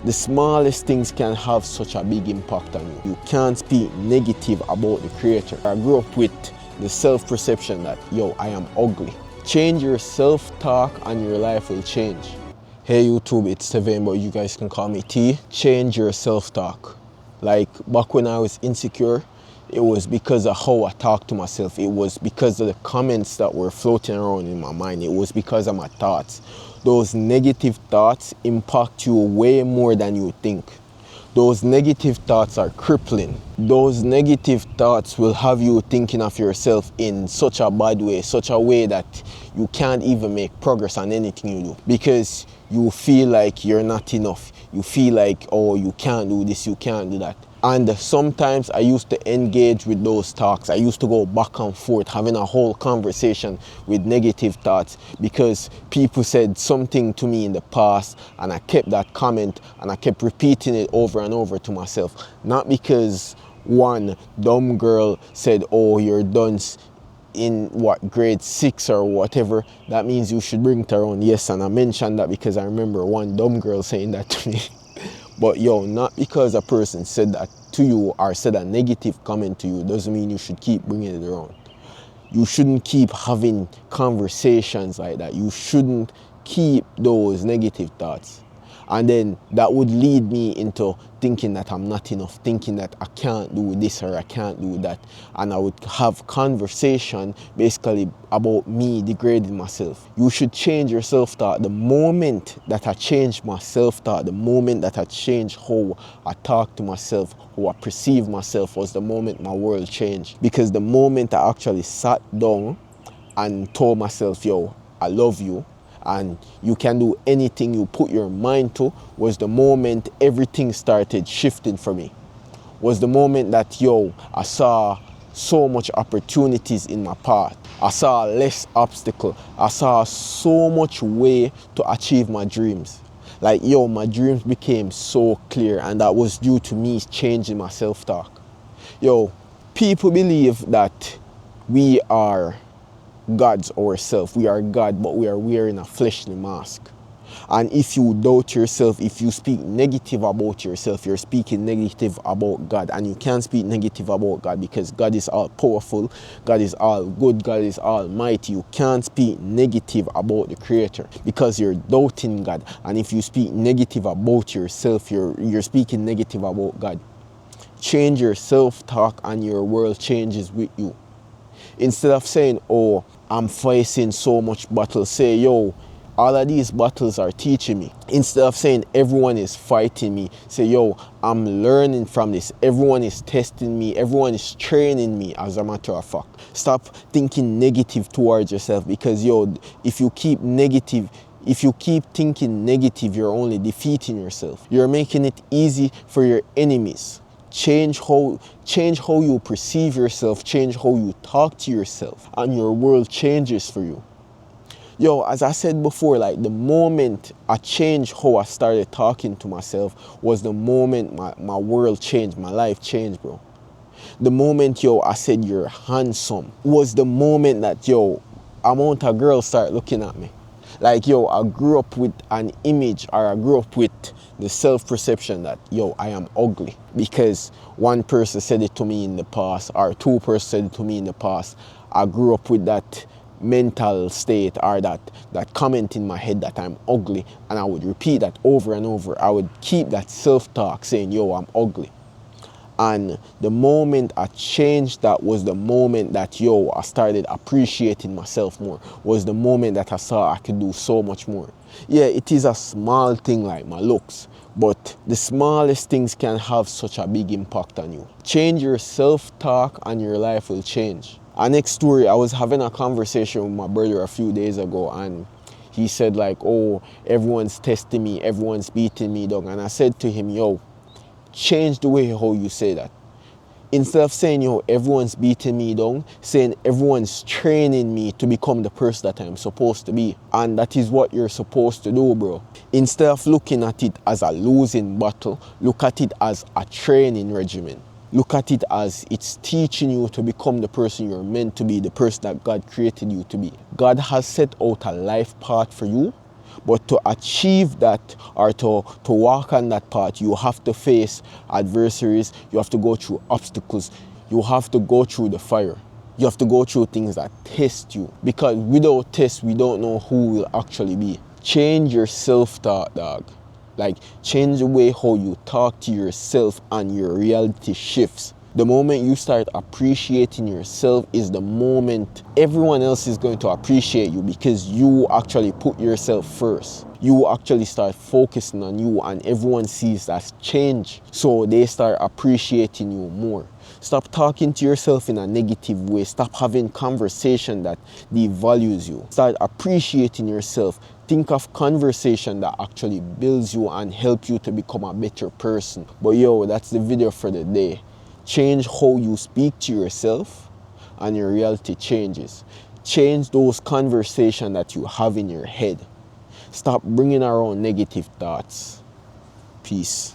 the smallest things can have such a big impact on you. You can't speak negative about the Creator. I grew up with the self-perception that, yo, I am ugly. Change your self-talk and your life will change. Hey YouTube, it's Steven, but you guys can call me T. Change your self-talk. Like back when I was insecure, it was because of how I talked to myself. It was because of the comments that were floating around in my mind. It was because of my thoughts. Those negative thoughts impact you way more than you think. Those negative thoughts are crippling. Those negative thoughts will have you thinking of yourself in such a bad way, such a way that you can't even make progress on anything you do. Because you feel like you're not enough. You feel like, oh, you can't do this, you can't do that. And sometimes I used to engage with those talks. I used to go back and forth, having a whole conversation with negative thoughts because people said something to me in the past and I kept that comment and I kept repeating it over and over to myself. Not because one dumb girl said, oh, you're dunce in what, grade 6 or whatever, that means you should bring it around. Yes, and I mentioned that because I remember one dumb girl saying that to me. But yo, not because a person said that to you or said a negative comment to you doesn't mean you should keep bringing it around. You shouldn't keep having conversations like that. You shouldn't keep those negative thoughts. And then that would lead me into thinking that I'm not enough, thinking that I can't do this or I can't do that. And I would have conversation basically about me degrading myself. You should change your self-thought. The moment that I changed my self-thought, the moment that I changed how I talk to myself, how I perceive myself, was the moment my world changed. Because the moment I actually sat down and told myself, yo, I love you, and you can do anything you put your mind to, was the moment everything started shifting for me. Was the moment that, yo, I saw so much opportunities in my path. I saw less obstacle. I saw so much way to achieve my dreams. Like, yo, my dreams became so clear, and that was due to me changing my self-talk. Yo, people believe that we are gods ourselves. We are God, but we are wearing a fleshly mask. And if you doubt yourself, if you speak negative about yourself, you're speaking negative about God. And you can't speak negative about God because God is all powerful, God is all good, God is almighty. You can't speak negative about the Creator because you're doubting God. And if you speak negative about yourself, you're speaking negative about God. Change your self-talk and your world changes with you. Instead of saying, oh, I'm facing so much battles, say, yo, all of these battles are teaching me. Instead of saying everyone is fighting me, say, yo, I'm learning from this. Everyone is testing me. Everyone is training me, as a matter of fact. Stop thinking negative towards yourself because, yo, if you keep thinking negative, you're only defeating yourself. You're making it easy for your enemies. Change how you perceive yourself, change how you talk to yourself, and your world changes for you. Yo, as I said before, like the moment I changed how I started talking to myself was the moment my world changed, my life changed, bro. The moment, yo, I said you're handsome was the moment that, yo, amount of girls start looking at me. Like, yo, I grew up with an image, or I grew up with the self-perception that, yo, I am ugly. Because one person said it to me in the past, or two persons said it to me in the past. I grew up with that mental state, or that comment in my head that I'm ugly. And I would repeat that over and over. I would keep that self-talk saying, yo, I'm ugly. And the moment I changed that was the moment that, yo, I started appreciating myself more. Was the moment that I saw I could do so much more. Yeah, it is a small thing like my looks, but the smallest things can have such a big impact on you. Change your self-talk and your life will change. Our next story, I was having a conversation with my brother a few days ago, and he said like, oh, everyone's testing me, everyone's beating me down. And I said to him, yo, change the way how you say that. Instead of saying, yo, everyone's beating me down, saying everyone's training me to become the person that I'm supposed to be. And that is what you're supposed to do, bro. Instead of looking at it as a losing battle, look at it as a training regimen. Look at it as it's teaching you to become the person you're meant to be, the person that God created you to be. God has set out a life path for you, But to achieve that, or to walk on that path, you have to face adversaries, you have to go through obstacles, you have to go through the fire. You have to go through things that test you. Because without tests, we don't know who we'll actually be. Change your self-talk, dog. Like, change the way how you talk to yourself, and your reality shifts. The moment you start appreciating yourself is the moment everyone else is going to appreciate you, because you actually put yourself first. You actually start focusing on you, and everyone sees that change. So they start appreciating you more. Stop talking to yourself in a negative way. Stop having conversation that devalues you. Start appreciating yourself. Think of conversation that actually builds you and help you to become a better person. But yo, that's the video for the day. Change how you speak to yourself and your reality changes. Change those conversations that you have in your head. Stop bringing around negative thoughts. Peace.